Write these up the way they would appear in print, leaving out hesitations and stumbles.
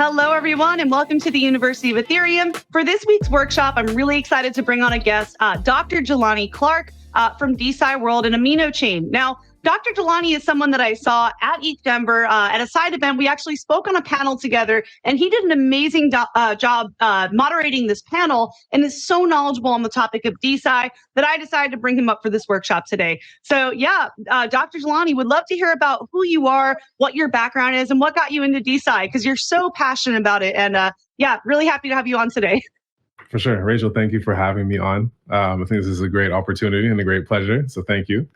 Hello, everyone, and welcome to the University of Ethereum. For this week's workshop, I'm really excited to bring on a guest, Dr. Jelani Clarke from DeSciWorld and Amino Chain. Now, Dr. Jelani is someone that I saw at ETH Denver at a side event. We actually spoke on a panel together, and he did an amazing job moderating this panel and is so knowledgeable on the topic of DeSci that I decided to bring him up for this workshop today. So yeah, Dr. Jelani, would love to hear about who you are, what your background is, and what got you into DeSci, because you're so passionate about it. And yeah, really happy to have you on today. For sure. Rachel, thank you for having me on. I think this is a great opportunity and a great pleasure. So thank you.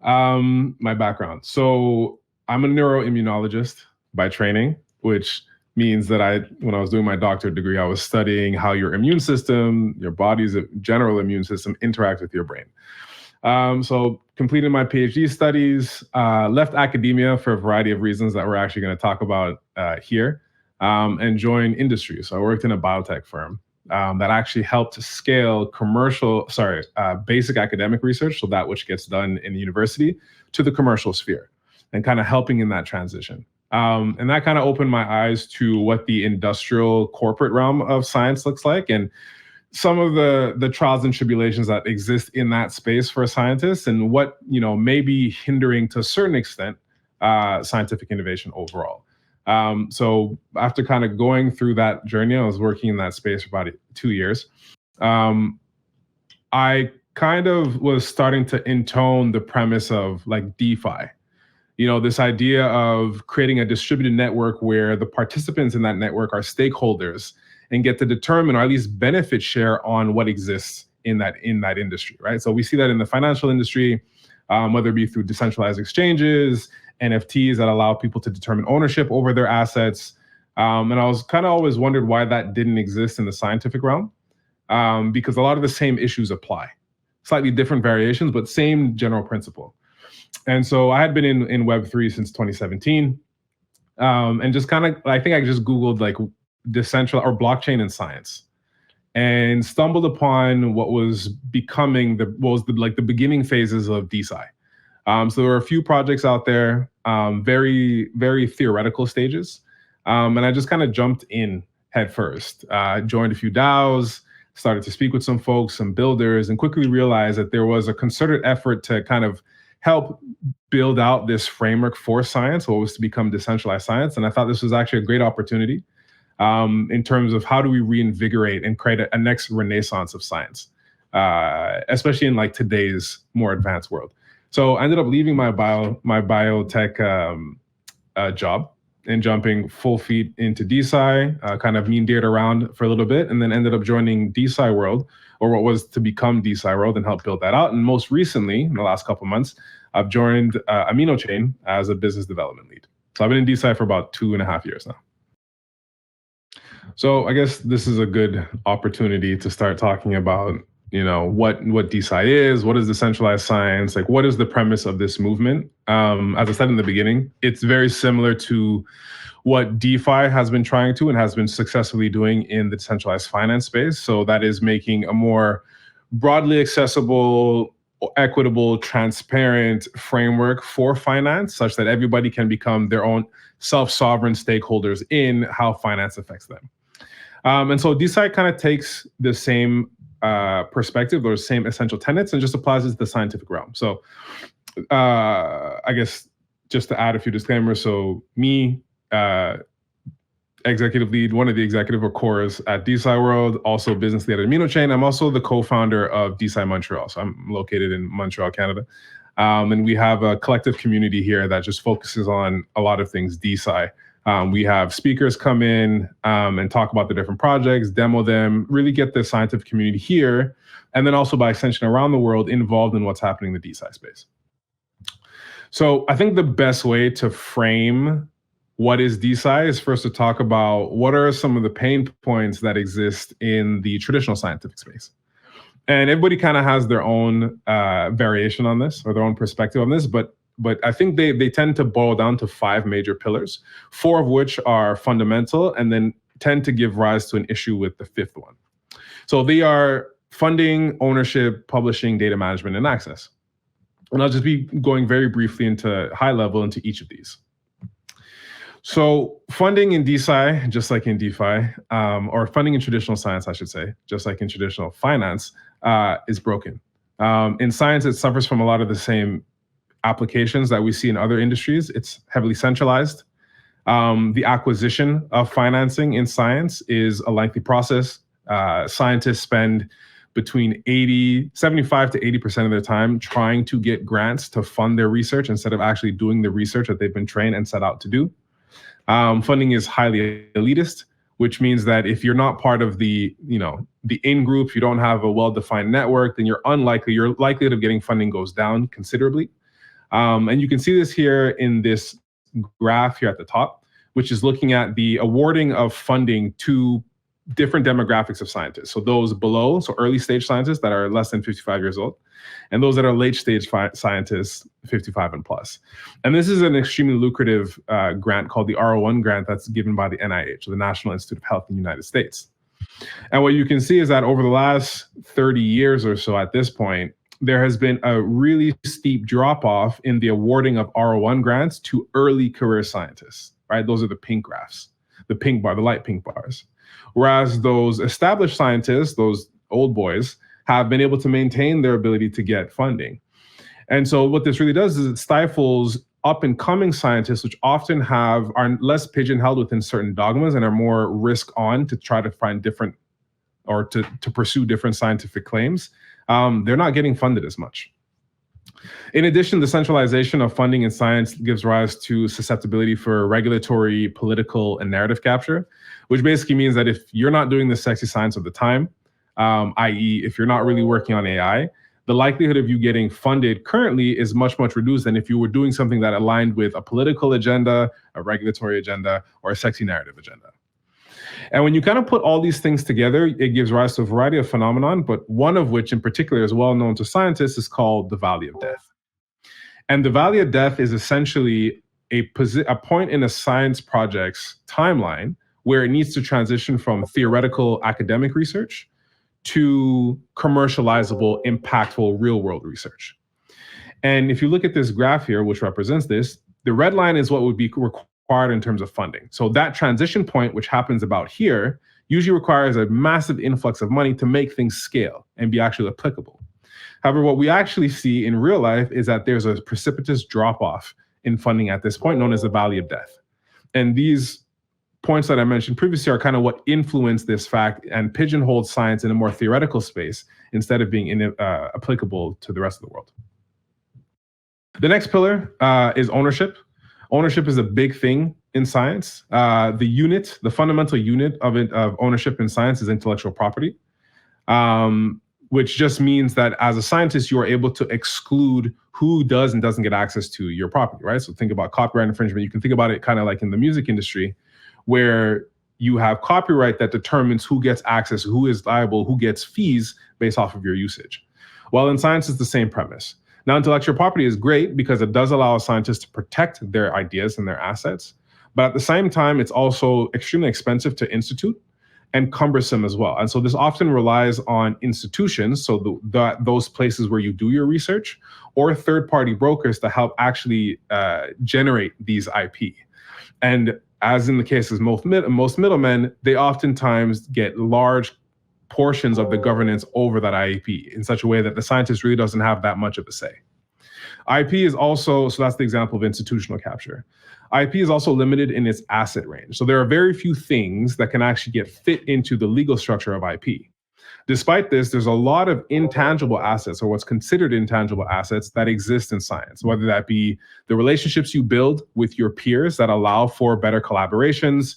My background. So I'm a neuroimmunologist by training, which means that when I was doing my doctorate degree, I was studying how your immune system, your body's general immune system interacts with your brain. So completed my PhD studies, left academia for a variety of reasons that we're actually going to talk about here, and joined industry. So I worked in a biotech firm that actually helped scale basic academic research, so that which gets done in the university, to the commercial sphere, and kind of helping in that transition. And that kind of opened my eyes to what the industrial corporate realm of science looks like, and some of the trials and tribulations that exist in that space for scientists, and what may be hindering to a certain extent scientific innovation overall. So after kind of going through that journey, I was working in that space for about 2 years. I kind of was starting to intone the premise of like DeFi, this idea of creating a distributed network where the participants in that network are stakeholders and get to determine, or at least benefit share on what exists in that industry, right? So we see that in the financial industry, whether it be through decentralized exchanges, NFTs that allow people to determine ownership over their assets. And I was kind of always wondered why that didn't exist in the scientific realm, because a lot of the same issues apply. Slightly different variations, but same general principle. And so I had been in Web3 since 2017. And just kind of, I think I just Googled like decentralized or blockchain and science, and stumbled upon what was becoming the beginning phases of DeSci. So there were a few projects out there, very, very theoretical stages. And I just kind of jumped in head first, joined a few DAOs, started to speak with some folks, some builders, and quickly realized that there was a concerted effort to kind of help build out this framework for science, what was to become decentralized science. And I thought this was actually a great opportunity in terms of how do we reinvigorate and create a next renaissance of science, especially in like today's more advanced world. So I ended up leaving my biotech job and jumping full feet into DeSci, kind of meandered around for a little bit, and then ended up joining DeSciWorld, or what was to become DeSciWorld, and helped build that out. And most recently, in the last couple of months, I've joined Amino Chain as a business development lead. So I've been in DeSci for about 2.5 years now. So I guess this is a good opportunity to start talking about what DeSci is, what is decentralized science, like what is the premise of this movement? As I said in the beginning, it's very similar to what DeFi has been trying to and has been successfully doing in the decentralized finance space. So that is making a more broadly accessible, equitable, transparent framework for finance, such that everybody can become their own self-sovereign stakeholders in how finance affects them. And so DeSci kind of takes the same perspective, those same essential tenets, and just applies it to the scientific realm. So I guess just to add a few disclaimers. So me, executive lead, one of the executive or cores at DeSciWorld, also business lead at Amino Chain. I'm also the co-founder of DeSci Montreal. So I'm located in Montreal, Canada. And we have a collective community here that just focuses on a lot of things DeSci. We have speakers come in and talk about the different projects, demo them, really get the scientific community here, and then also by extension around the world involved in what's happening in the DeSci space. So I think the best way to frame what is DeSci is first to talk about what are some of the pain points that exist in the traditional scientific space. And everybody kind of has their own variation on this, or their own perspective on this, but I think they tend to boil down to 5 major pillars, 4 of which are fundamental, and then tend to give rise to an issue with the 5th one. So they are funding, ownership, publishing, data management, and access. And I'll just be going very briefly into high level into each of these. So funding in DeSci, just like in DeFi, or funding in traditional science, I should say, just like in traditional finance, is broken. In science, it suffers from a lot of the same applications that we see in other industries. It's heavily centralized. The acquisition of financing in science is a lengthy process. Scientists spend between 75 to 80% of their time trying to get grants to fund their research instead of actually doing the research that they've been trained and set out to do. Funding is highly elitist, which means that if you're not part of the in-group, you don't have a well-defined network, then your likelihood of getting funding goes down considerably. And you can see this here in this graph here at the top, which is looking at the awarding of funding to different demographics of scientists. So those below, so early stage scientists that are less than 55 years old, and those that are late stage scientists, 55 and plus. And this is an extremely lucrative grant called the R01 grant that's given by the NIH, or the National Institute of Health in the United States. And what you can see is that over the last 30 years or so at this point, there has been a really steep drop off in the awarding of R01 grants to early career scientists, right? Those are the pink graphs, the pink bar, the light pink bars. Whereas those established scientists, those old boys, have been able to maintain their ability to get funding. And so what this really does is it stifles up and coming scientists, which often are less pigeonholed within certain dogmas and are more risk on to try to find different, or to pursue different scientific claims. They're not getting funded as much. In addition, the centralization of funding in science gives rise to susceptibility for regulatory, political, and narrative capture, which basically means that if you're not doing the sexy science of the time, i.e., if you're not really working on AI, the likelihood of you getting funded currently is much, much reduced than if you were doing something that aligned with a political agenda, a regulatory agenda, or a sexy narrative agenda. And when you kind of put all these things together, it gives rise to a variety of phenomenon, but one of which in particular is well known to scientists is called the Valley of Death. And the Valley of Death is essentially a point in a science project's timeline where it needs to transition from theoretical academic research to commercializable, impactful real-world research. And if you look at this graph here, which represents this, the red line is what would be required in terms of funding. So that transition point, which happens about here, usually requires a massive influx of money to make things scale and be actually applicable. However, what we actually see in real life is that there's a precipitous drop-off in funding at this point, known as the Valley of Death. And these points that I mentioned previously are kind of what influence this fact and pigeonholed science in a more theoretical space instead of being applicable to the rest of the world. The next pillar is ownership. Ownership is a big thing in science. The fundamental unit of ownership in science is intellectual property, which just means that as a scientist, you are able to exclude who does and doesn't get access to your property, right? So think about copyright infringement. You can think about it kind of like in the music industry, where you have copyright that determines who gets access, who is liable, who gets fees based off of your usage. Well, in science, it's the same premise. Now, intellectual property is great because it does allow scientists to protect their ideas and their assets. But at the same time, it's also extremely expensive to institute and cumbersome as well. And so this often relies on institutions, so those places where you do your research, or third-party brokers to help actually generate these IP. And as in the case of most middlemen, they oftentimes get large portions of the governance over that IP in such a way that the scientist really doesn't have that much of a say. IP is also, so that's the example of institutional capture. IP is also limited in its asset range. So there are very few things that can actually get fit into the legal structure of IP. Despite this, there's a lot of intangible assets, or what's considered intangible assets, that exist in science, whether that be the relationships you build with your peers that allow for better collaborations,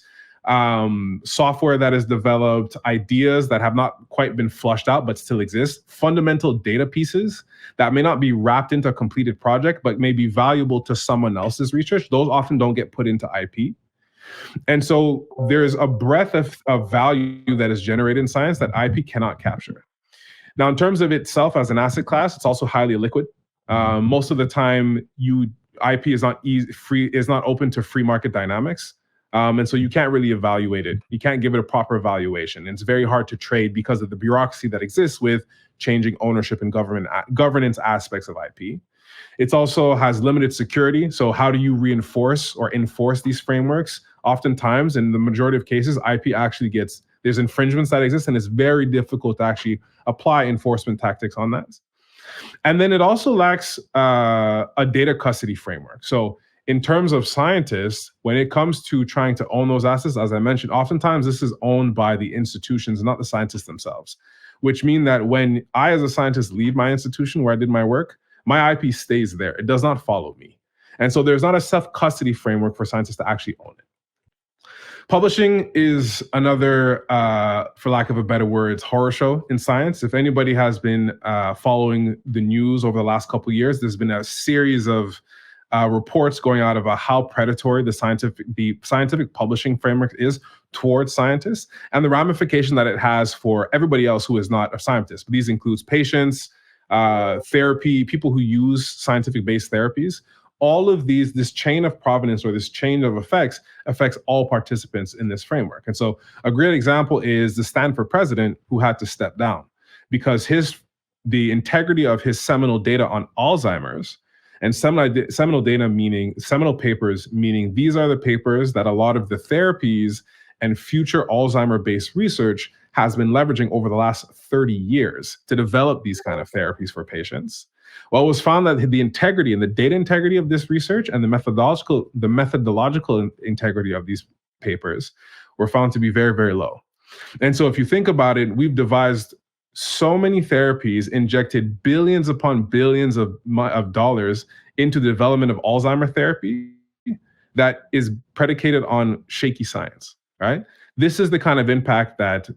software that is developed, ideas that have not quite been flushed out but still exist, fundamental data pieces that may not be wrapped into a completed project but may be valuable to someone else's research. Those often don't get put into IP. And so there's a breadth of value that is generated in science that IP cannot capture. Now, in terms of itself as an asset class, it's also highly liquid. Most of the time, IP is not open to free market dynamics. And so you can't really evaluate it. You can't give it a proper evaluation. And it's very hard to trade because of the bureaucracy that exists with changing ownership and governance aspects of IP. It also has limited security. So how do you reinforce or enforce these frameworks? Oftentimes, in the majority of cases, IP actually there's infringements that exist, and it's very difficult to actually apply enforcement tactics on that. And then it also lacks a data custody framework. So in terms of scientists, when it comes to trying to own those assets, as I mentioned, oftentimes this is owned by the institutions, not the scientists themselves, which mean that when I, as a scientist, leave my institution where I did my work, my IP stays there. It does not follow me. And so there's not a self-custody framework for scientists to actually own it. Publishing is another, for lack of a better words, horror show in science. If anybody has been following the news over the last couple of years, there's been a series of reports going out about how predatory the scientific publishing framework is towards scientists and the ramification that it has for everybody else who is not a scientist. These includes patients, therapy, people who use scientific-based therapies. All of this chain of provenance or this chain of effects affects all participants in this framework. And so a great example is the Stanford president who had to step down because the integrity of his seminal data on Alzheimer's, and seminal data meaning seminal papers, meaning these are the papers that a lot of the therapies and future Alzheimer-based research has been leveraging over the last 30 years to develop these kind of therapies for patients. Well, it was found that the integrity and the data integrity of this research and the methodological integrity of these papers were found to be very, very low. And so if you think about it, we've devised so many therapies, injected billions upon billions of dollars into the development of Alzheimer therapy that is predicated on shaky science, right? This is the kind of impact that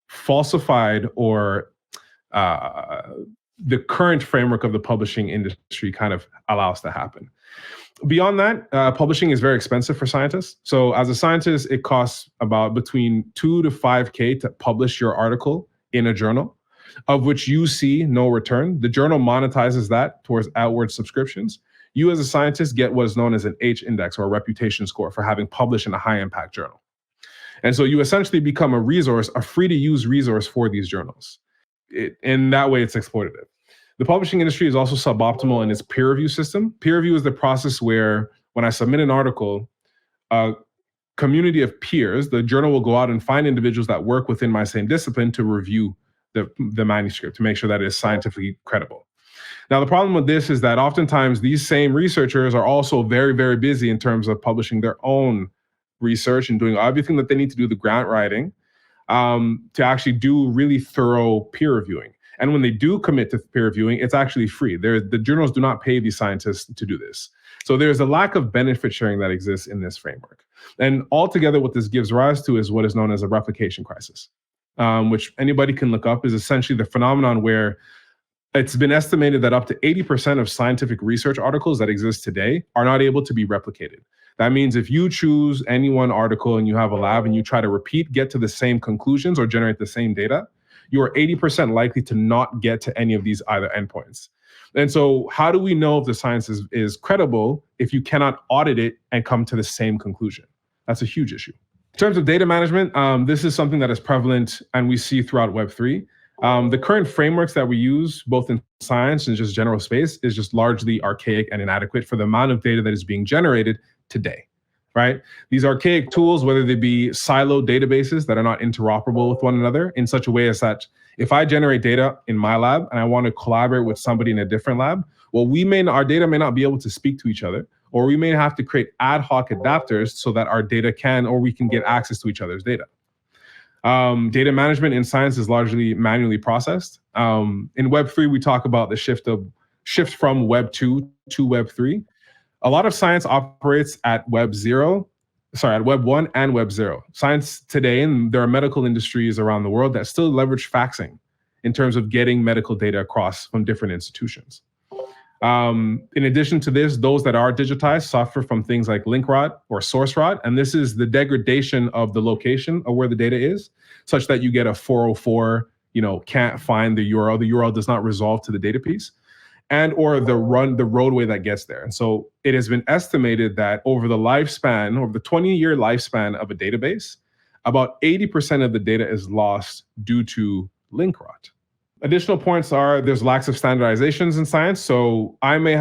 falsified or the current framework of the publishing industry kind of allows to happen. Beyond that, publishing is very expensive for scientists. So as a scientist, it costs about between $2,000 to $5,000 to publish your article in a journal, of which you see no return. The journal monetizes that towards outward subscriptions. You as a scientist get what is known as an H index or a reputation score for having published in a high impact journal. And so you essentially become a resource, a free to use resource for these journals. In that way, it's exploitative. The publishing industry is also suboptimal in its peer review system. Peer review is the process where when I submit an article, a community of peers, the journal will go out and find individuals that work within my same discipline to review the manuscript to make sure that it is scientifically credible. Now, the problem with this is that oftentimes these same researchers are also very, very busy in terms of publishing their own research and doing everything that they need to do, the grant writing, to actually do really thorough peer reviewing. And when they do commit to peer reviewing, it's actually free. The journals do not pay these scientists to do this. So there's a lack of benefit sharing that exists in this framework. And altogether, what this gives rise to is what is known as a replication crisis, which anybody can look up, is essentially the phenomenon where it's been estimated that up to 80% of scientific research articles that exist today are not able to be replicated. That means if you choose any one article and you have a lab and you try to get to the same conclusions or generate the same data, you are 80% likely to not get to any of these either endpoints. And so how do we know if the science is credible if you cannot audit it and come to the same conclusion? That's a huge issue. In terms of data management, this is something that is prevalent and we see throughout Web3. The current frameworks that we use, both in science and just general space, is just largely archaic and inadequate for the amount of data that is being generated today, right? These archaic tools, whether they be siloed databases that are not interoperable with one another in such a way as that if I generate data in my lab and I want to collaborate with somebody in a different lab, well, our data may not be able to speak to each other, or we may have to create ad hoc adapters so that our data we can get access to each other's data. Data management in science is largely manually processed. In Web3, we talk about the shift from Web 2 to Web 3. A lot of science operates at Web 1 and Web 0. Science today, and there are medical industries around the world that still leverage faxing in terms of getting medical data across from different institutions. In addition to this, those that are digitized suffer from things like link rot or source rot, and this is the degradation of the location of where the data is, such that you get a 404, can't find the URL. The URL does not resolve to the data piece. and or the roadway that gets there. And so it has been estimated that over the 20-year lifespan of a database, about 80% of the data is lost due to link rot. Additional points are there's lacks of standardizations in science. So I may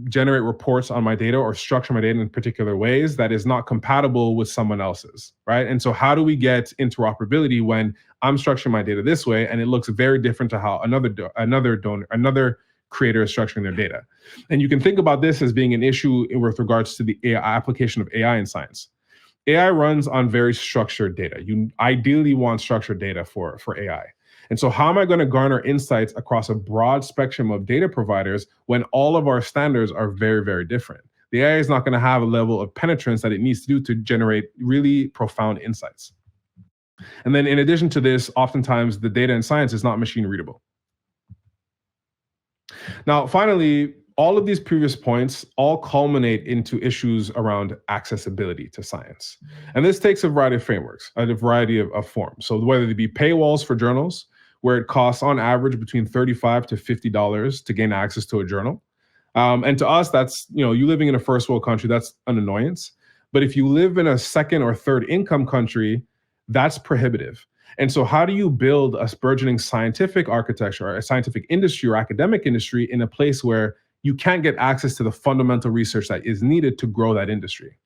generate reports on my data or structure my data in particular ways that is not compatible with someone else's, right? And so how do we get interoperability when I'm structuring my data this way and it looks very different to how another creator is structuring their data? And you can think about this as being an issue with regards to the application of AI in science. AI runs on very structured data. You ideally want structured data for AI. And so how am I going to garner insights across a broad spectrum of data providers when all of our standards are very, very different? The AI is not going to have a level of penetrance that it needs to do to generate really profound insights. And then in addition to this, oftentimes the data in science is not machine readable. Now, finally, all of these previous points all culminate into issues around accessibility to science. And this takes a variety of frameworks, a variety of forms. So whether they be paywalls for journals, where it costs on average between $35 to $50 to gain access to a journal. And to us, that's, you living in a first world country, that's an annoyance. But if you live in a second or third income country, that's prohibitive. And so how do you build a burgeoning scientific architecture or a scientific industry or academic industry in a place where you can't get access to the fundamental research that is needed to grow that industry?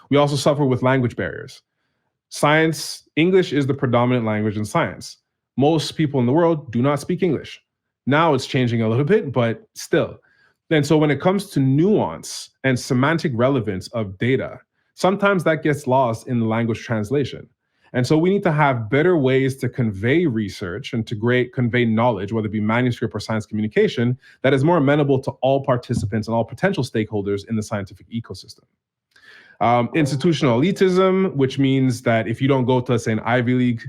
We also suffer with language barriers. English is the predominant language in science. Most people in the world do not speak English. Now it's changing a little bit, but still. And so when it comes to nuance and semantic relevance of data, sometimes that gets lost in the language translation. And so we need to have better ways to convey research and to convey knowledge, whether it be manuscript or science communication, that is more amenable to all participants and all potential stakeholders in the scientific ecosystem. Institutional elitism, which means that if you don't go to, let's say, an Ivy League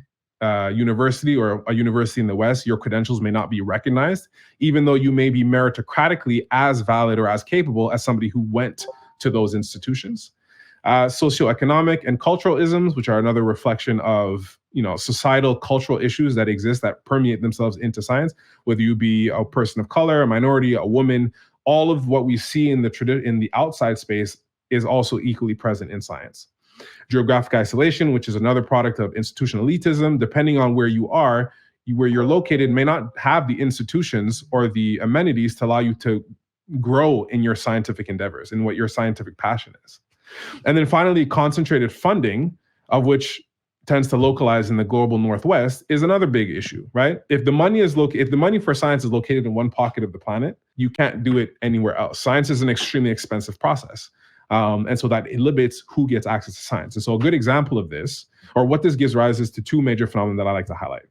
university or a university in the West, your credentials may not be recognized, even though you may be meritocratically as valid or as capable as somebody who went to those institutions. Socioeconomic and cultural isms, which are another reflection of societal cultural issues that exist that permeate themselves into science, whether you be a person of color, a minority, a woman, all of what we see in the outside space is also equally present in science. Geographic isolation, which is another product of institutional elitism. Depending on where you are, where you're located may not have the institutions or the amenities to allow you to grow in your scientific endeavors and what your scientific passion is. And then finally, concentrated funding, of which tends to localize in the global Northwest, is another big issue, right? If the money for science is located in one pocket of the planet, you can't do it anywhere else. Science is an extremely expensive process. And so that limits who gets access to science. And so a good example of this, or what this gives rise is to two major phenomena that I like to highlight.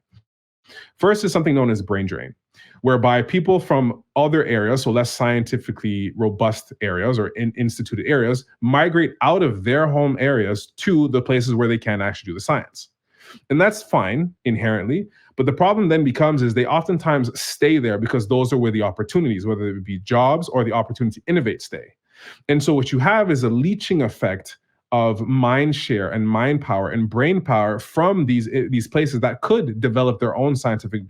First is something known as brain drain, whereby people from other areas, so less scientifically robust areas or instituted areas, migrate out of their home areas to the places where they can actually do the science. And that's fine inherently, but the problem then becomes is they oftentimes stay there because those are where the opportunities, whether it be jobs or the opportunity to innovate, stay. And so what you have is a leaching effect of mind share and mind power and brain power from these places that could develop their own scientific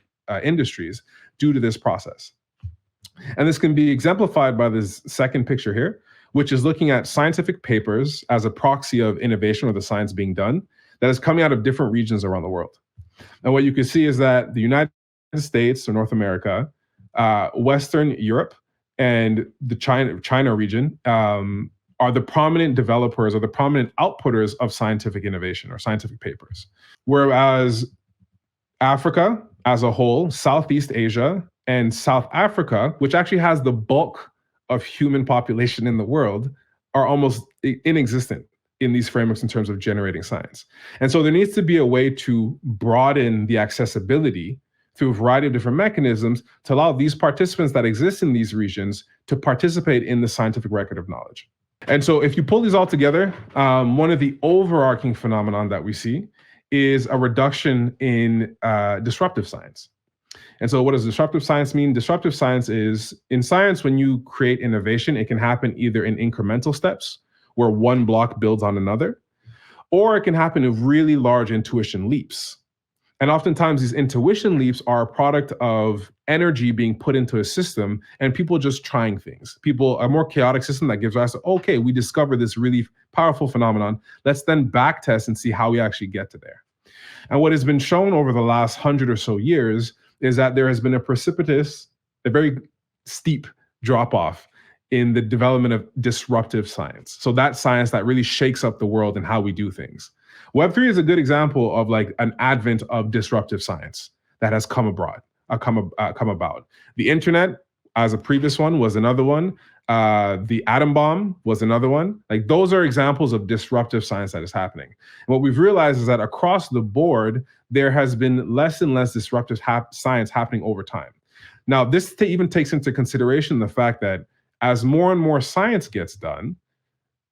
industries due to this process. And this can be exemplified by this second picture here, which is looking at scientific papers as a proxy of innovation or the science being done that is coming out of different regions around the world. And what you can see is that the United States or North America, Western Europe, and the China region are the prominent developers or the prominent outputters of scientific innovation or scientific papers. Whereas Africa as a whole, Southeast Asia, and South Africa, which actually has the bulk of human population in the world, are almost inexistent in these frameworks in terms of generating science. And so there needs to be a way to broaden the accessibility through a variety of different mechanisms to allow these participants that exist in these regions to participate in the scientific record of knowledge. And so if you pull these all together, one of the overarching phenomenon that we see is a reduction in disruptive science. And so what does disruptive science mean? Disruptive science is, in science, when you create innovation, it can happen either in incremental steps, where one block builds on another, or it can happen in really large intuition leaps. And oftentimes these intuition leaps are a product of energy being put into a system and people just trying things. A more chaotic system that gives us, okay, we discovered this really powerful phenomenon. Let's then back test and see how we actually get to there. And what has been shown over the last 100 or so years is that there has been a very steep drop off in the development of disruptive science. So that science that really shakes up the world and how we do things. Web3 is a good example of like an advent of disruptive science that has come about. The internet, as a previous one, was another one. The atom bomb was another one. Like those are examples of disruptive science that is happening. And what we've realized is that across the board, there has been less and less disruptive science happening over time. Now, this even takes into consideration the fact that as more and more science gets done,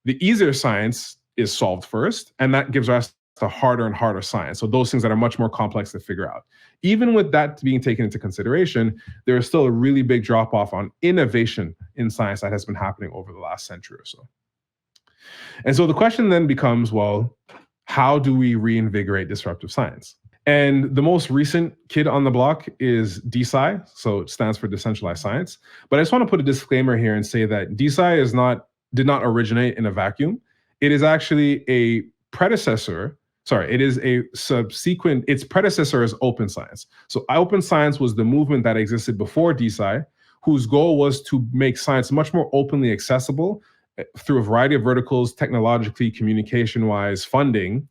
the easier science is solved first, and that gives us to harder and harder science. So those things that are much more complex to figure out. Even with that being taken into consideration, there is still a really big drop off on innovation in science that has been happening over the last century or so. And so the question then becomes, well, how do we reinvigorate disruptive science? And the most recent kid on the block is DeSci, so it stands for Decentralized Science. But I just want to put a disclaimer here and say that DeSci did not originate in a vacuum. It is actually a predecessor. Sorry, it is a subsequent, its predecessor is open science. So open science was the movement that existed before DeSci, whose goal was to make science much more openly accessible through a variety of verticals, technologically, communication-wise, funding,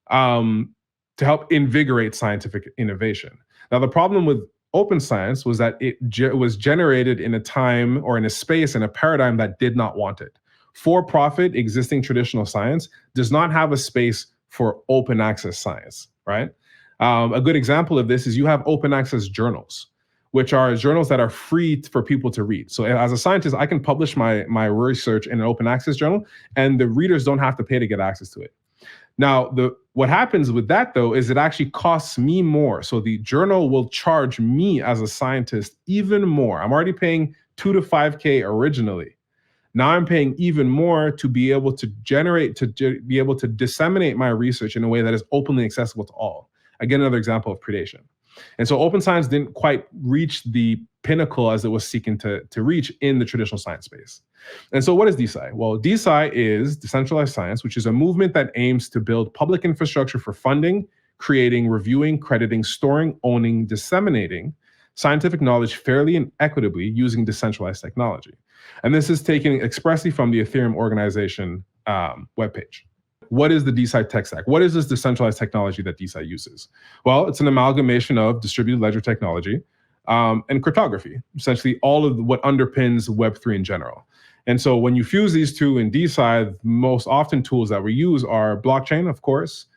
to help invigorate scientific innovation. Now, the problem with open science was that it was generated in a time or in a space, in a paradigm that did not want it. For-profit existing traditional science does not have a space for open access science, right? A good example of this is you have open access journals, which are journals that are free for people to read. So as a scientist, I can publish my research in an open access journal, and the readers don't have to pay to get access to it. Now, what happens with that, though, is it actually costs me more. So the journal will charge me as a scientist even more. I'm already paying $2 to $5K originally. Now I'm paying even more to be able to be able to disseminate my research in a way that is openly accessible to all. Again, another example of predation. And so open science didn't quite reach the pinnacle as it was seeking to reach in the traditional science space. And so what is DeSci? Well, DeSci is Decentralized Science, which is a movement that aims to build public infrastructure for funding, creating, reviewing, crediting, storing, owning, disseminating scientific knowledge fairly and equitably using decentralized technology. And this is taken expressly from the Ethereum organization webpage. What is the DeSci tech stack? What is this decentralized technology that DeSci uses? Well, it's an amalgamation of distributed ledger technology and cryptography, essentially all of what underpins Web3 in general. And so when you fuse these two in DeSci, most often tools that we use are blockchain, of course,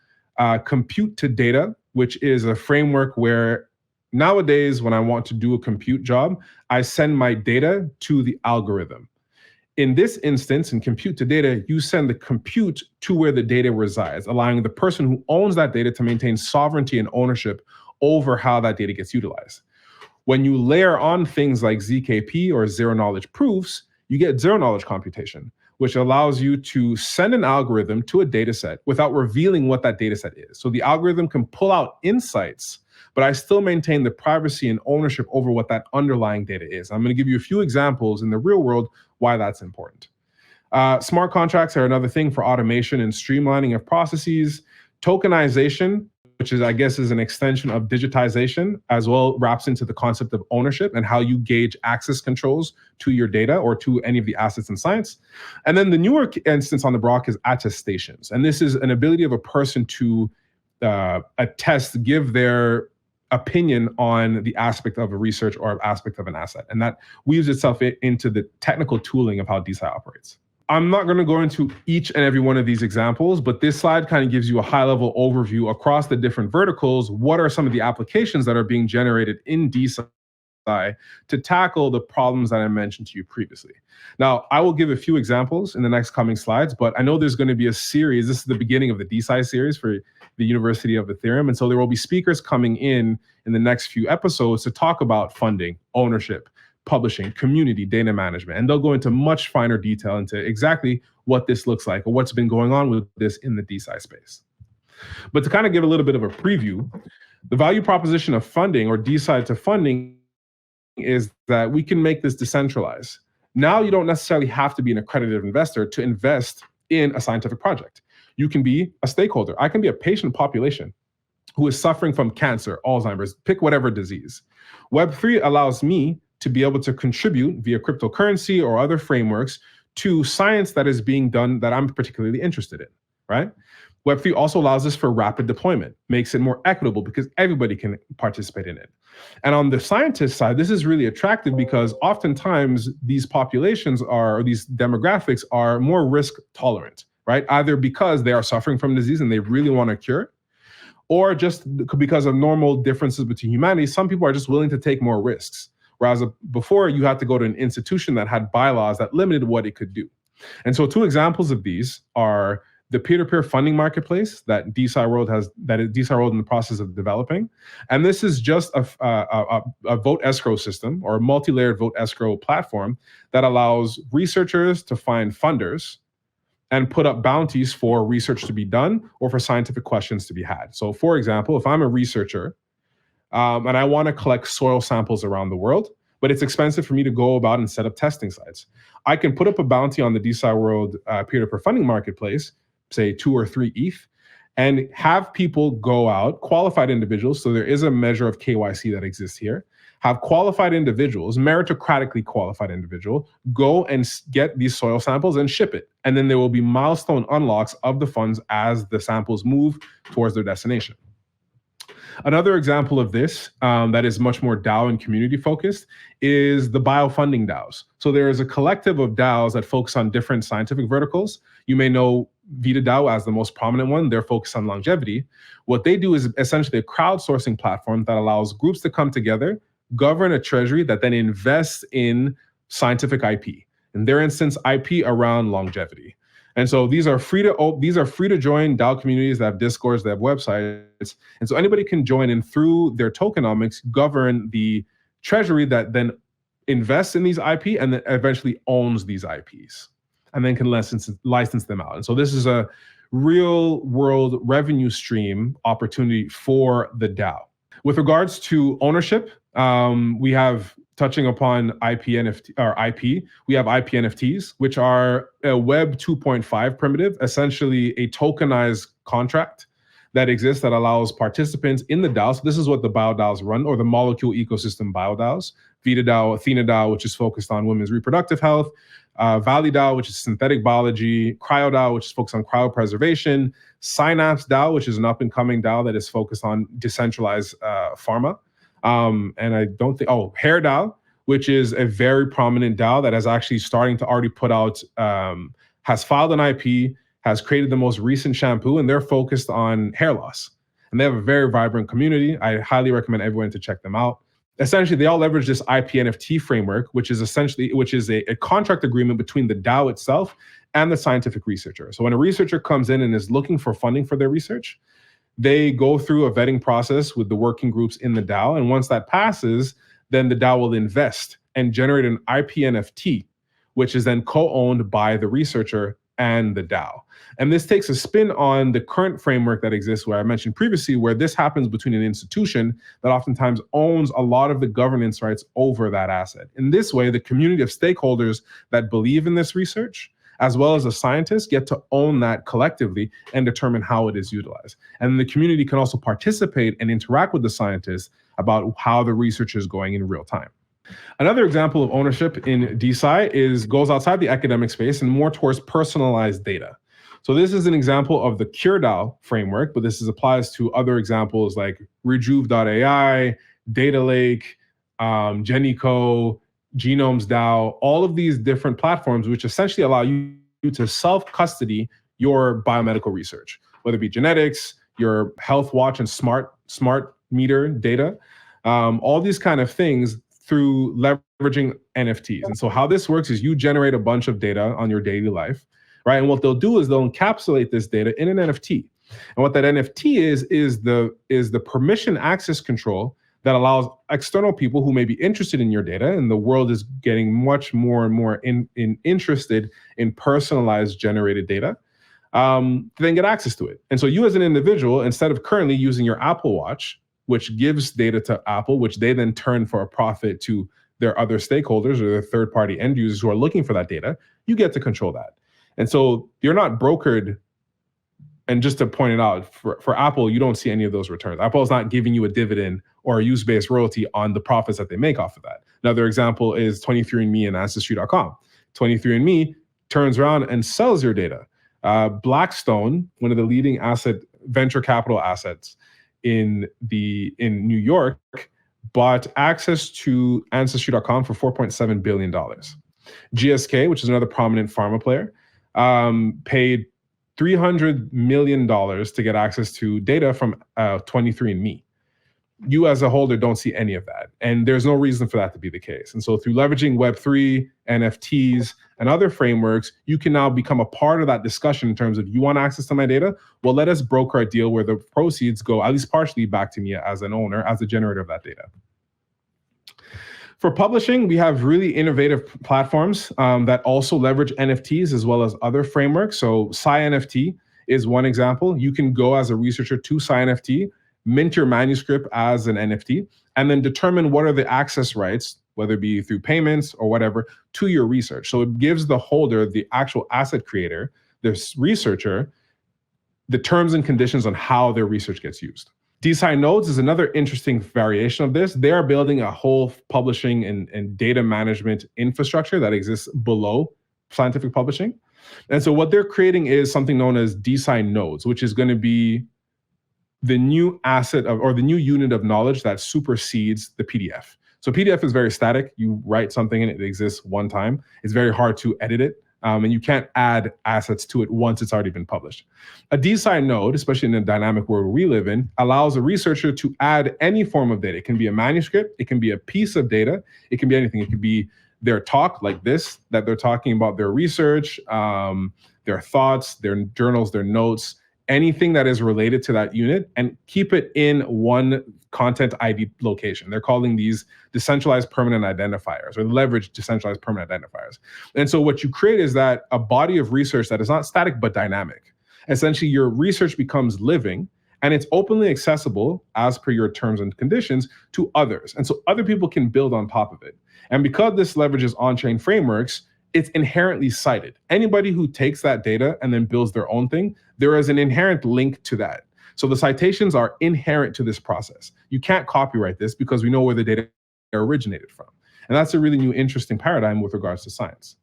compute to data, which is a framework where nowadays, when I want to do a compute job, I send my data to the algorithm. In this instance, in compute to data, you send the compute to where the data resides, allowing the person who owns that data to maintain sovereignty and ownership over how that data gets utilized. When you layer on things like ZKP or zero knowledge proofs, you get zero knowledge computation, which allows you to send an algorithm to a data set without revealing what that data set is. So the algorithm can pull out insights, but I still maintain the privacy and ownership over what that underlying data is. I'm going to give you a few examples in the real world why that's important. Smart contracts are another thing for automation and streamlining of processes. Tokenization, which is, I guess, is an extension of digitization, as well wraps into the concept of ownership and how you gauge access controls to your data or to any of the assets in science. And then the newer instance on the block is attestations. And this is an ability of a person to attest, give their opinion on the aspect of a research or aspect of an asset. And that weaves itself into the technical tooling of how DeSci operates. I'm not going to go into each and every one of these examples, but this slide kind of gives you a high-level overview across the different verticals. What are some of the applications that are being generated in DeSci to tackle the problems that I mentioned to you previously? Now, I will give a few examples in the next coming slides, but I know there's going to be a series. This is the beginning of the DeSci series for the University of Ethereum. And so there will be speakers coming in the next few episodes to talk about funding, ownership, publishing, community, data management. And they'll go into much finer detail into exactly what this looks like or what's been going on with this in the DeSci space. But to kind of give a little bit of a preview, The value proposition of funding or DeSci to funding is that we can make this decentralized. Now you don't necessarily have to be an accredited investor to invest in a scientific project. You can be a stakeholder. I can be a patient population who is suffering from cancer, Alzheimer's, pick whatever disease. Web3 allows me to be able to contribute via cryptocurrency or other frameworks to science that is being done that I'm particularly interested in, right? Web3 also allows us for rapid deployment, makes it more equitable because everybody can participate in it. And on the scientist side, this is really attractive because oftentimes these populations or these demographics are more risk tolerant, right? Either because they are suffering from disease and they really want a cure, or just because of normal differences between humanity, some people are just willing to take more risks. Whereas before, you had to go to an institution that had bylaws that limited what it could do. And so 2 examples of these are the peer-to-peer funding marketplace that DeSciWorld has, that is DeSciWorld in the process of developing. And this is just a vote escrow system or a multi-layered vote escrow platform that allows researchers to find funders and put up bounties for research to be done or for scientific questions to be had. So for example, if I'm a researcher and I want to collect soil samples around the world, but it's expensive for me to go about and set up testing sites, I can put up a bounty on the DeSciWorld peer-to-peer funding marketplace, say 2 or 3 ETH, and have people go out, qualified individuals, so there is a measure of KYC that exists here, have qualified individuals, meritocratically qualified individual, go and get these soil samples and ship it. And then there will be milestone unlocks of the funds as the samples move towards their destination. Another example of this that is much more DAO and community focused is the biofunding DAOs. So there is a collective of DAOs that focus on different scientific verticals. You may know VitaDAO as the most prominent one. They're focused on longevity. What they do is essentially a crowdsourcing platform that allows groups to come together, govern a treasury that then invests in scientific IP. In their instance, IP around longevity. And so these are free to join DAO communities that have Discords, that have websites. And so anybody can join and through their tokenomics govern the treasury that then invests in these IP and then eventually owns these IPs and then can license them out. And so this is a real world revenue stream opportunity for the DAO. With regards to ownership, we have, touching upon IP, we have IP NFTs, which are a Web 2.5 primitive, essentially a tokenized contract that exists that allows participants in the DAO. So this is what the BioDAOs run, or the molecule ecosystem BioDAOs. VitaDAO, AthenaDAO, which is focused on women's reproductive health, ValleyDAO, which is synthetic biology, CryoDAO, which is focused on cryopreservation, Synapse DAO, which is an up-and-coming DAO that is focused on decentralized pharma. And I don't think, HairDAO, which is a very prominent DAO that is actually starting to already put out, has filed an IP, has created the most recent shampoo, and they're focused on hair loss. And they have a very vibrant community. I highly recommend everyone to check them out. Essentially, they all leverage this IP NFT framework, which is a contract agreement between the DAO itself and the scientific researcher. So when a researcher comes in and is looking for funding for their research, they go through a vetting process with the working groups in the DAO. And once that passes, then the DAO will invest and generate an IP NFT, which is then co-owned by the researcher and the DAO. And this takes a spin on the current framework that exists, where I mentioned previously, where this happens between an institution that oftentimes owns a lot of the governance rights over that asset. In this way, the community of stakeholders that believe in this research, as well as the scientists, get to own that collectively and determine how it is utilized. And the community can also participate and interact with the scientists about how the research is going in real time. Another example of ownership in DeSci goes outside the academic space and more towards personalized data. So this is an example of the CureDAO framework, but this applies to other examples like Rejuve.ai, Data Lake, Genico, Genomes DAO, all of these different platforms, which essentially allow you to self-custody your biomedical research, whether it be genetics, your health watch and smart meter data, all these kind of things through leveraging NFTs. And so how this works is you generate a bunch of data on your daily life, right? And what they'll do is they'll encapsulate this data in an NFT. And what that NFT is the permission access control that allows external people who may be interested in your data, and the world is getting much more and more interested in personalized generated data, to then get access to it. And so you as an individual, instead of currently using your Apple Watch which gives data to Apple, which they then turn for a profit to their other stakeholders or their third-party end users who are looking for that data, you get to control that. And so you're not brokered. And just to point it out, for Apple, you don't see any of those returns. Apple is not giving you a dividend or a use-based royalty on the profits that they make off of that. Another example is 23andMe and Ancestry.com. 23andMe turns around and sells your data. Blackstone, one of the leading venture capital assets in New York, bought access to Ancestry.com for $4.7 billion. GSK, which is another prominent pharma player, paid $300 million to get access to data from 23andMe. You as a holder don't see any of that. And there's no reason for that to be the case. And so through leveraging Web3, NFTs, and other frameworks, you can now become a part of that discussion in terms of, you want access to my data? Well, let us broker a deal where the proceeds go at least partially back to me as an owner, as the generator of that data. For publishing, we have really innovative platforms that also leverage NFTs as well as other frameworks. So SciNFT is one example. You can go as a researcher to SciNFT, mint your manuscript as an NFT, and then determine what are the access rights, whether it be through payments or whatever, to your research. So it gives the holder, the actual asset creator, this researcher, the terms and conditions on how their research gets used. DeSci Nodes is another interesting variation of this. They are building a whole publishing and data management infrastructure that exists below scientific publishing. And so what they're creating is something known as DeSci Nodes, which is going to be the new asset or the new unit of knowledge that supersedes the PDF. So PDF is very static. You write something and it exists one time. It's very hard to edit it. And you can't add assets to it once it's already been published. A DeSci node, especially in the dynamic world we live in, allows a researcher to add any form of data. It can be a manuscript, it can be a piece of data, it can be anything. It could be their talk like this, that they're talking about their research, their thoughts, their journals, their notes, anything that is related to that unit, and keep it in one content ID location. They're calling these decentralized permanent identifiers, or leverage decentralized permanent identifiers. And so what you create is that a body of research that is not static but dynamic. Essentially, your research becomes living and it's openly accessible as per your terms and conditions to others. And so other people can build on top of it. And because this leverages on-chain frameworks, it's inherently cited. Anybody who takes that data and then builds their own thing, there is an inherent link to that. So the citations are inherent to this process. You can't copyright this because we know where the data originated from. And that's a really new, interesting paradigm with regards to science.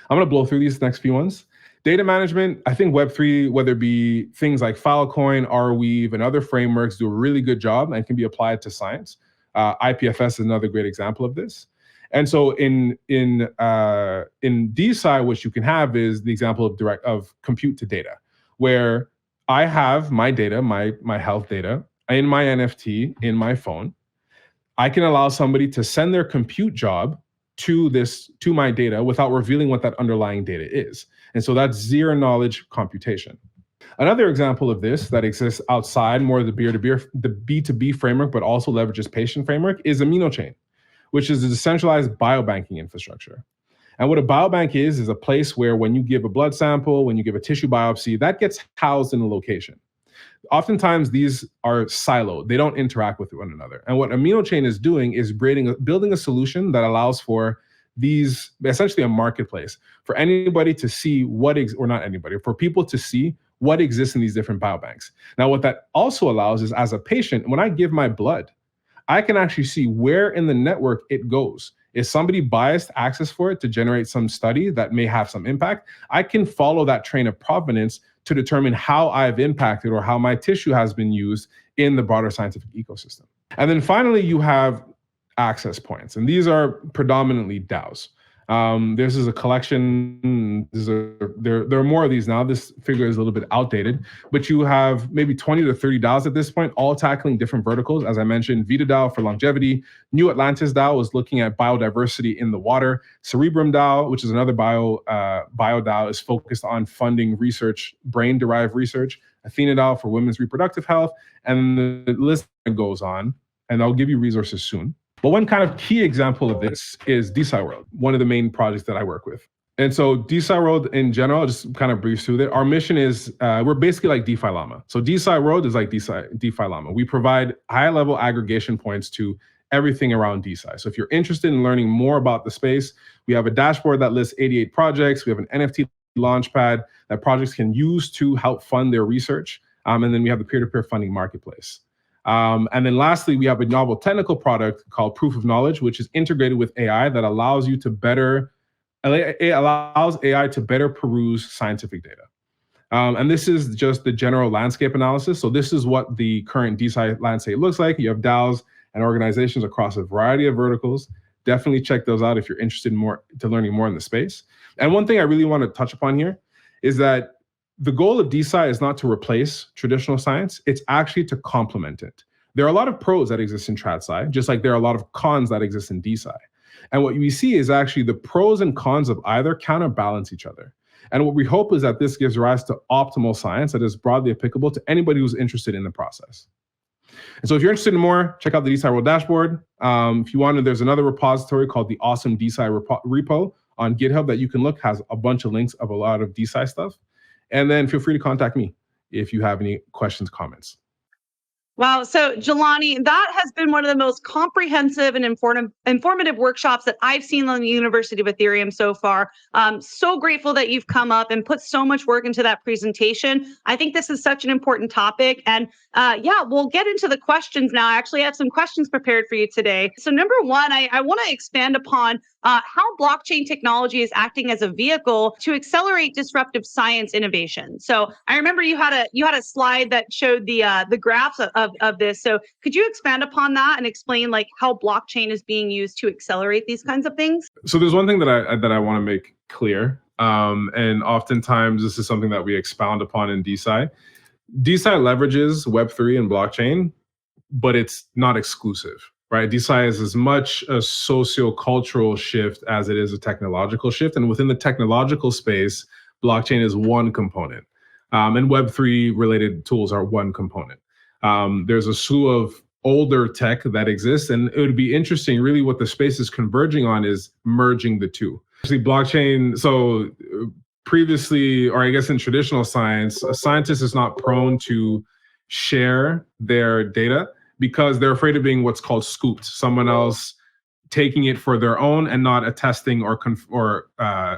I'm going to blow through these next few ones. Data management, I think Web3, whether it be things like Filecoin, Arweave, and other frameworks, do a really good job and can be applied to science. IPFS is another great example of this. And so in DeSci, what you can have is the example of compute to data, where I have my data, my health data, in my NFT, in my phone. I can allow somebody to send their compute job to my data without revealing what that underlying data is. And so that's zero knowledge computation. Another example of this that exists outside more of the B2B framework, but also leverages patient framework, is Amino Chain, which is a decentralized biobanking infrastructure. And what a biobank is a place where when you give a blood sample, when you give a tissue biopsy, that gets housed in a location. Oftentimes, these are siloed. They don't interact with one another. And what Amino Chain is doing is building a solution that allows for these, essentially a marketplace, for anybody to see for people to see what exists in these different biobanks. Now, what that also allows is, as a patient, when I give my blood, I can actually see where in the network it goes. Is somebody biased access for it to generate some study that may have some impact? I can follow that train of provenance to determine how I've impacted or how my tissue has been used in the broader scientific ecosystem. And then finally, you have access points. And these are predominantly DAOs. This is a collection. There are more of these now. This figure is a little bit outdated, but you have maybe 20 to 30 DAOs at this point, all tackling different verticals. As I mentioned, Vita DAO for longevity. New Atlantis DAO is looking at biodiversity in the water. Cerebrum DAO, which is another bio DAO, is focused on funding research, brain-derived research. Athena DAO for women's reproductive health, and the list goes on. And I'll give you resources soon. But one kind of key example of this is DeSciWorld, one of the main projects that I work with. And so DeSciWorld in general, just kind of brief through it. Our mission is we're basically like DeFi Llama. So DeSciWorld is like DeFi Llama. We provide high-level aggregation points to everything around DeSci. So if you're interested in learning more about the space, we have a dashboard that lists 88 projects. We have an NFT launchpad that projects can use to help fund their research. And then we have the peer-to-peer funding marketplace. And then lastly, we have a novel technical product called Proof of Knowledge, which is integrated with AI that allows you to better AI to better peruse scientific data. And this is just the general landscape analysis. So this is what the current DeSci landscape looks like. You have DAOs and organizations across a variety of verticals. Definitely check those out if you're interested in learning more in the space. And one thing I really want to touch upon here is that the goal of DeSci is not to replace traditional science. It's actually to complement it. There are a lot of pros that exist in TradSci, just like there are a lot of cons that exist in DeSci. And what we see is actually the pros and cons of either counterbalance each other. And what we hope is that this gives rise to optimal science that is broadly applicable to anybody who's interested in the process. And so if you're interested in more, check out the DeSciWorld dashboard. If you want to, there's another repository called the Awesome DeSci repo on GitHub that you can look, has a bunch of links of a lot of DeSci stuff. And then feel free to contact me if you have any questions, comments. Wow. So Jelani, that has been one of the most comprehensive and informative workshops that I've seen on the University of Ethereum so far. So grateful that you've come up and put so much work into that presentation. I think this is such an important topic. And yeah, we'll get into the questions now. I actually have some questions prepared for you today. So number one, I want to expand upon how blockchain technology is acting as a vehicle to accelerate disruptive science innovation. So I remember you had a slide that showed the graphs of this. So could you expand upon that and explain like how blockchain is being used to accelerate these kinds of things? So there's one thing that I want to make clear, and oftentimes this is something that we expound upon in DeSci. DeSci leverages Web3 and blockchain, but it's not exclusive. Right, DeSci is as much a socio-cultural shift as it is a technological shift. And within the technological space, blockchain is one component. And Web3 related tools are one component. There's a slew of older tech that exists. And it would be interesting, really what the space is converging on is merging the two. Actually, blockchain, so previously, or I guess in traditional science, a scientist is not prone to share their data because they're afraid of being what's called scooped, someone else taking it for their own and not attesting or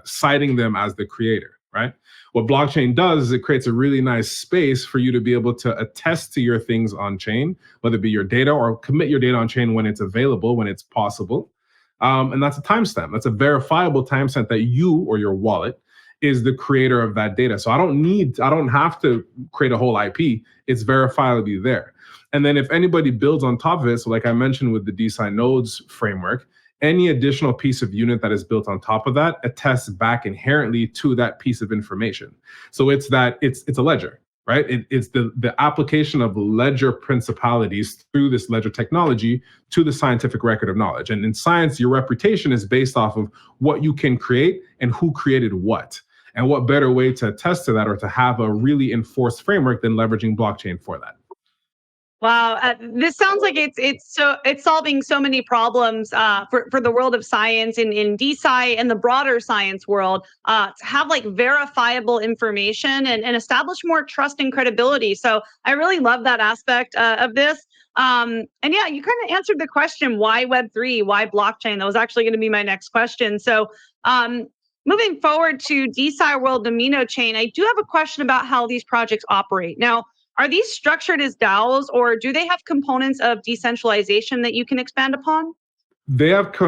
citing them as the creator, right? What blockchain does is it creates a really nice space for you to be able to attest to your things on chain, whether it be your data or commit your data on chain when it's available, when it's possible. And that's a timestamp. That's a verifiable timestamp that you or your wallet is the creator of that data. So I don't have to create a whole IP. It's verifiably there. And then if anybody builds on top of it, so like I mentioned with the DeSci nodes framework, any additional piece of unit that is built on top of that attests back inherently to that piece of information. So it's a ledger, right? It's the application of ledger principalities through this ledger technology to the scientific record of knowledge. And in science, your reputation is based off of what you can create and who created what. And what better way to attest to that or to have a really enforced framework than leveraging blockchain for that? Wow, this sounds like it's solving so many problems for the world of science in DeSci and the broader science world to have like verifiable information and establish more trust and credibility. So I really love that aspect of this. And yeah, you kind of answered the question, why Web3, why blockchain? That was actually going to be my next question. So moving forward to DeSciWorld and Amino Chain, I do have a question about how these projects operate. Now, are these structured as DAOs or do they have components of decentralization that you can expand upon? They have,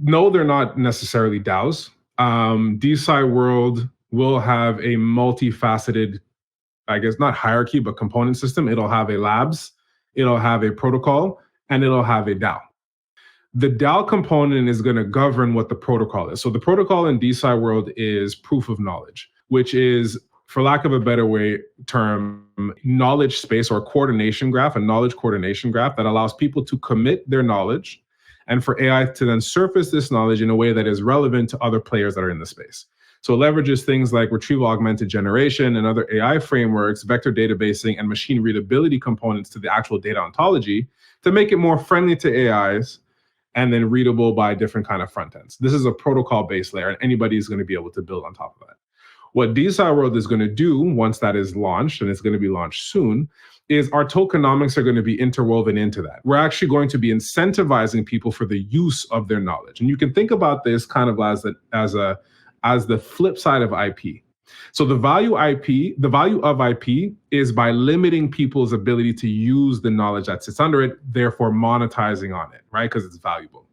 no, they're not necessarily DAOs. DeSciWorld will have a multifaceted, I guess, not hierarchy, but component system. It'll have a labs, it'll have a protocol, and it'll have a DAO. The DAO component is going to govern what the protocol is. So the protocol in DeSciWorld is proof of knowledge, which is, for lack of a better term, knowledge space or coordination graph, a knowledge coordination graph that allows people to commit their knowledge and for AI to then surface this knowledge in a way that is relevant to other players that are in the space. So it leverages things like retrieval augmented generation and other AI frameworks, vector databasing, and machine readability components to the actual data ontology to make it more friendly to AIs and then readable by different kind of front ends. This is a protocol-based layer, and anybody is going to be able to build on top of that. What DeSciWorld is going to do once that is launched, and it's going to be launched soon, is our tokenomics are going to be interwoven into that. We're actually going to be incentivizing people for the use of their knowledge. And you can think about this kind of as the flip side of IP. So the value of IP is by limiting people's ability to use the knowledge that sits under it, therefore monetizing on it, right? Because it's valuable.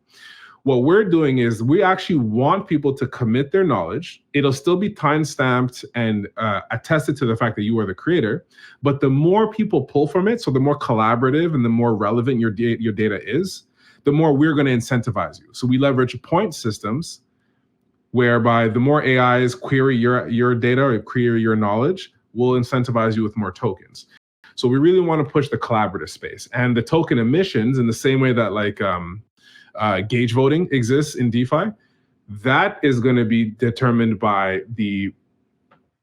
What we're doing is we actually want people to commit their knowledge. It'll still be time-stamped and attested to the fact that you are the creator. But the more people pull from it, so the more collaborative and the more relevant your data is, the more we're going to incentivize you. So we leverage point systems whereby the more AIs query your data or query your knowledge, we'll incentivize you with more tokens. So we really want to push the collaborative space. And the token emissions, in the same way that gauge voting exists in DeFi, that is going to be determined by the,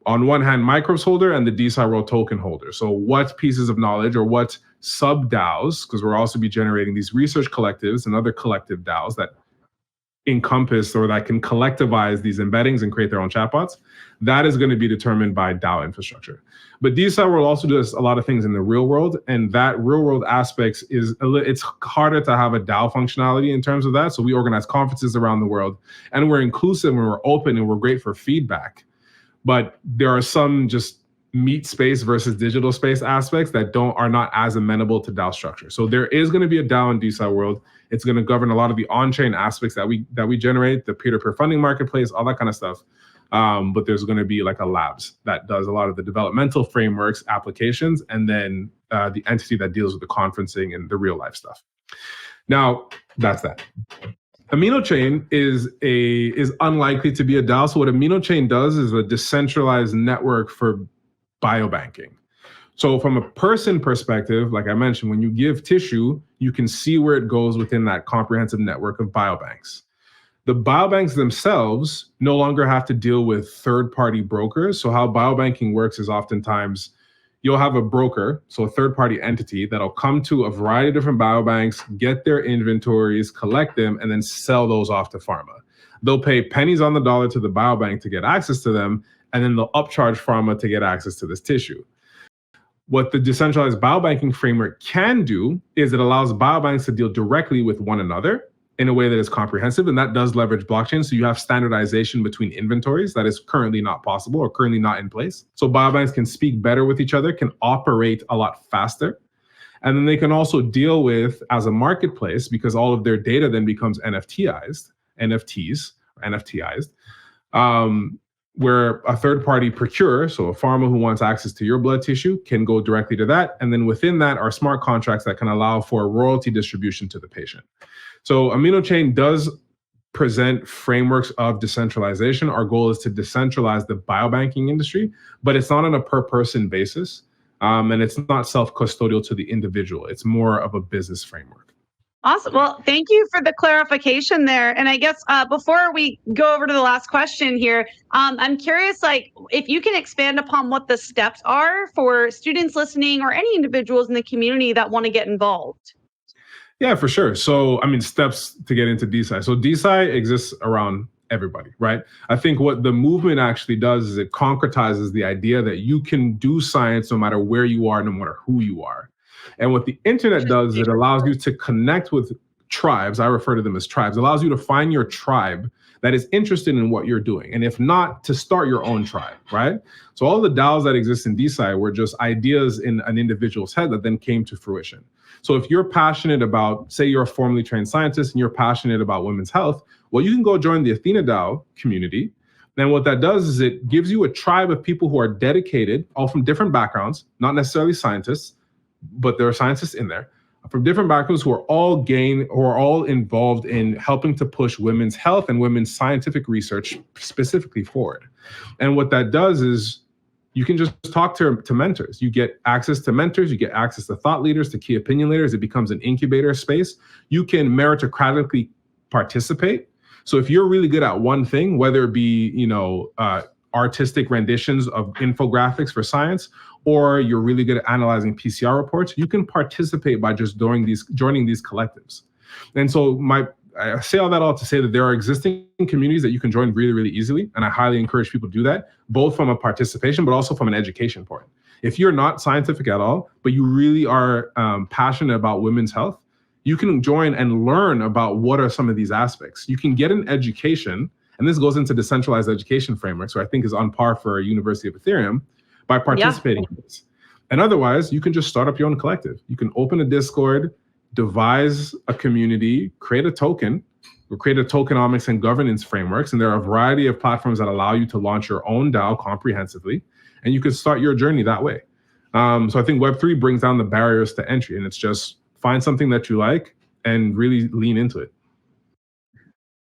on one hand, Microbes holder and the DeSciWorld token holder. So what pieces of knowledge or what sub-DAOs, because we'll also be generating these research collectives and other collective DAOs that encompass or that can collectivize these embeddings and create their own chatbots, that is going to be determined by DAO infrastructure. But DeSciWorld also does a lot of things in the real world, and that real world aspects it's harder to have a DAO functionality in terms of that. So we organize conferences around the world, and we're inclusive and we're open and we're great for feedback. But there are some just meat space versus digital space aspects that are not as amenable to DAO structure. So there is going to be a DAO in DeSciWorld. It's going to govern a lot of the on-chain aspects that we generate, the peer-to-peer funding marketplace, all that kind of stuff. But there's going to be like a labs that does a lot of the developmental frameworks, applications, and then the entity that deals with the conferencing and the real life stuff. Now, that's that. Amino Chain is unlikely to be a DAO. So what Amino Chain does is a decentralized network for biobanking. So from a person perspective, like I mentioned, when you give tissue, you can see where it goes within that comprehensive network of biobanks. The biobanks themselves no longer have to deal with third-party brokers. So how biobanking works is oftentimes you'll have a broker, so a third-party entity that'll come to a variety of different biobanks, get their inventories, collect them, and then sell those off to pharma. They'll pay pennies on the dollar to the biobank to get access to them, and then they'll upcharge pharma to get access to this tissue. What the decentralized biobanking framework can do is it allows biobanks to deal directly with one another in a way that is comprehensive, and that does leverage blockchain. So you have standardization between inventories that is currently not possible or currently not in place. So biobanks can speak better with each other, can operate a lot faster. And then they can also deal with, as a marketplace, because all of their data then becomes NFTized, where a third-party procurer, so a pharma who wants access to your blood tissue, can go directly to that. And then within that are smart contracts that can allow for royalty distribution to the patient. So Amino Chain does present frameworks of decentralization. Our goal is to decentralize the biobanking industry, but it's not on a per-person basis, and it's not self-custodial to the individual. It's more of a business framework. Awesome. Well, thank you for the clarification there. And I guess before we go over to the last question here, I'm curious, if you can expand upon what the steps are for students listening or any individuals in the community that want to get involved. Yeah, for sure. So, steps to get into DeSci. So DeSci exists around everybody, right? I think what the movement actually does is it concretizes the idea that you can do science no matter where you are, no matter who you are. And what the internet does is it allows you to connect with tribes. I refer to them as tribes. It allows you to find your tribe that is interested in what you're doing. And if not, to start your own tribe, right? So all the DAOs that exist in DeSci were just ideas in an individual's head that then came to fruition. So if you're passionate about, say you're a formally trained scientist and you're passionate about women's health, well, you can go join the Athena DAO community. Then what that does is it gives you a tribe of people who are dedicated, all from different backgrounds, not necessarily scientists, but there are scientists in there from different backgrounds who are all involved in helping to push women's health and women's scientific research specifically forward. And what that does is you can just talk to mentors. You get access to mentors, you get access to thought leaders, to key opinion leaders. It becomes an incubator space. You can meritocratically participate. So if you're really good at one thing, whether it be, artistic renditions of infographics for science, or you're really good at analyzing PCR reports, you can participate by just joining these collectives. And so I say all that all to say that there are existing communities that you can join really, really easily. And I highly encourage people to do that, both from a participation, but also from an education point. If you're not scientific at all, but you really are passionate about women's health, you can join and learn about what are some of these aspects. You can get an education, and this goes into decentralized education framework, so I think is on par for a University of Ethereum, by participating in this. And otherwise, you can just start up your own collective. You can open a Discord, devise a community, create a token, or create a tokenomics and governance frameworks. And there are a variety of platforms that allow you to launch your own DAO comprehensively. And you can start your journey that way. So I think Web3 brings down the barriers to entry, and it's just find something that you like and really lean into it.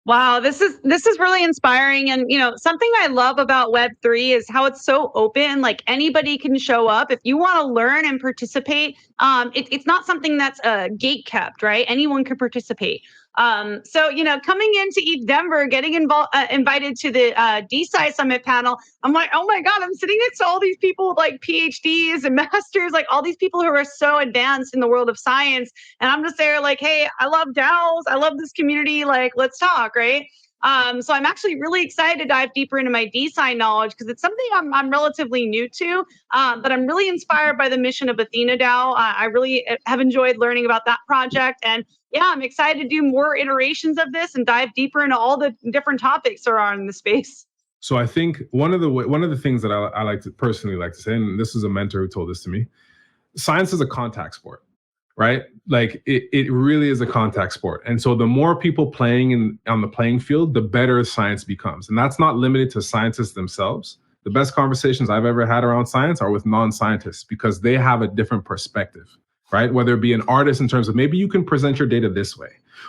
Wow, this is really inspiring. And something I love about Web3 is how it's so open. Like anybody can show up if you want to learn and participate. It's not something that's gate kept, right? Anyone can participate. So coming into East Denver, getting invited to the DeSci Summit panel, I'm like, oh my God, I'm sitting next to all these people with like PhDs and masters, like all these people who are so advanced in the world of science. And I'm just there like, hey, I love DAOs. I love this community. Like, let's talk, right? So I'm actually really excited to dive deeper into my DeSci knowledge because it's something I'm relatively new to, but I'm really inspired by the mission of Athena DAO. I really have enjoyed learning about that project, and yeah, I'm excited to do more iterations of this and dive deeper into all the different topics that are in the space. So I think one of the things that I personally like to say, and this is a mentor who told this to me, science is a contact sport. Right? Like it really is a contact sport. And so the more people playing on the playing field, the better science becomes. And that's not limited to scientists themselves. The best conversations I've ever had around science are with non-scientists because they have a different perspective, right? Whether it be an artist in terms of maybe you can present your data this way,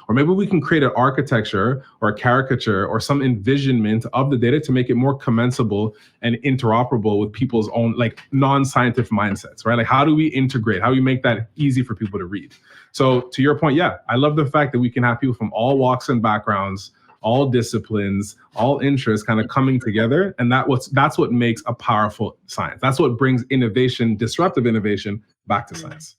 or maybe we can create an architecture or a caricature or some envisionment of the data to make it more commensable and interoperable with people's own like non-scientific mindsets, right? Like how do we integrate? How do we make that easy for people to read? So to your point, yeah, I love the fact that we can have people from all walks and backgrounds, all disciplines, all interests kind of coming together. And that's what makes a powerful science. That's what brings innovation, disruptive innovation back to science.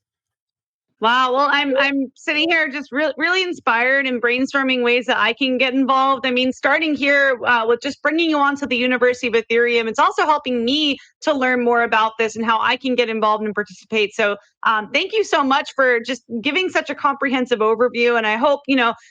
Wow. Well, I'm sitting here just really inspired and brainstorming ways that I can get involved. I mean, starting here with just bringing you on to the University of Ethereum, it's also helping me to learn more about this and how I can get involved and participate. So thank you so much for just giving such a comprehensive overview. And I hope,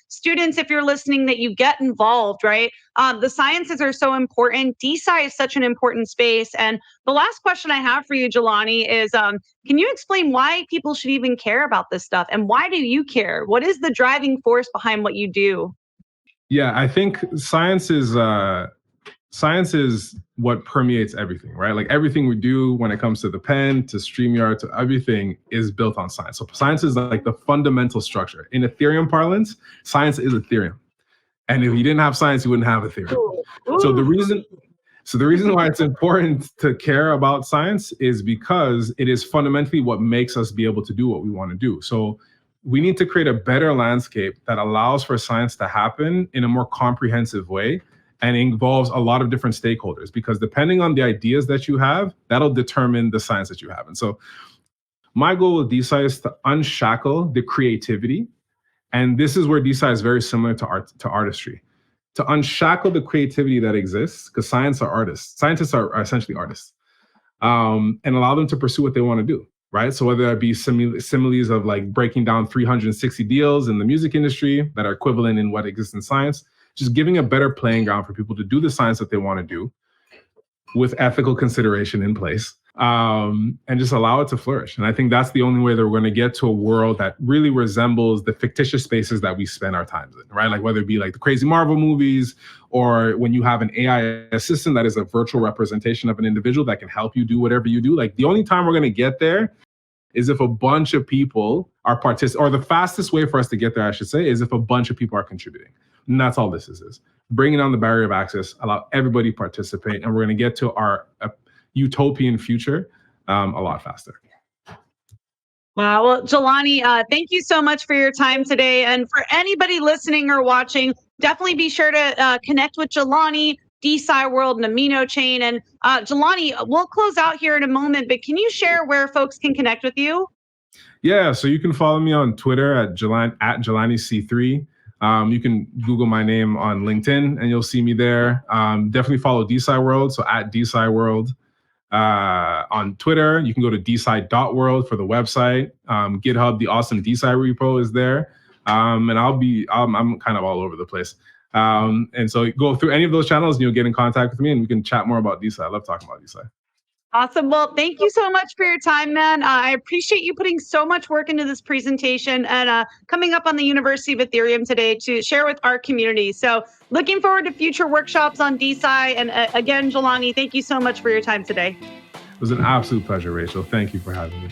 students, if you're listening, that you get involved, right? The sciences are so important. DeSci is such an important space. And the last question I have for you, Jelani, is can you explain why people should even care about this stuff? And why do you care? What is the driving force behind what you do? Yeah, I think science is what permeates everything, right? Like everything we do when it comes to the pen, to StreamYard, to everything is built on science. So science is like the fundamental structure. In Ethereum parlance, science is Ethereum. And if you didn't have science, you wouldn't have Ethereum. Ooh. So the reason why it's important to care about science is because it is fundamentally what makes us be able to do what we want to do. So we need to create a better landscape that allows for science to happen in a more comprehensive way and involves a lot of different stakeholders, because depending on the ideas that you have, that'll determine the science that you have. And so my goal with DeSci is to unshackle the creativity. And this is where DeSci is very similar to artistry. To unshackle the creativity that exists, because scientists are essentially artists, and allow them to pursue what they want to do, right? So whether that be similes of like breaking down 360 deals in the music industry that are equivalent in what exists in science, just giving a better playing ground for people to do the science that they want to do with ethical consideration in place, and just allow it to flourish. And I think that's the only way that we're going to get to a world that really resembles the fictitious spaces that we spend our times in, right? Like whether it be like the crazy Marvel movies, or when you have an AI assistant that is a virtual representation of an individual that can help you do whatever you do. Like the only time we're going to get there is if a bunch of people are or the fastest way for us to get there, I should say, is if a bunch of people are contributing. And that's all this is bringing down the barrier of access, allow everybody to participate, and we're going to get to our utopian future a lot faster. Wow. Well, Jelani, thank you so much for your time today. And for anybody listening or watching, definitely be sure to connect with Jelani, DeSciWorld and Amino Chain. And Jelani, we'll close out here in a moment, but can you share where folks can connect with you? Yeah, so you can follow me on Twitter at JelaniC3. You can Google my name on LinkedIn and you'll see me there. Definitely follow DeSciWorld, so at DeSciWorld. On Twitter, you can go to DeSci.world for the website. GitHub, the awesome DeSci repo is there. And I'm kind of all over the place. And so go through any of those channels and you'll get in contact with me and we can chat more about DeSci. I love talking about DeSci. Awesome. Well, thank you so much for your time, man. I appreciate you putting so much work into this presentation and coming up on the University of Ethereum today to share with our community. So looking forward to future workshops on DeSci. And again, Jelani, thank you so much for your time today. It was an absolute pleasure, Rachel. Thank you for having me.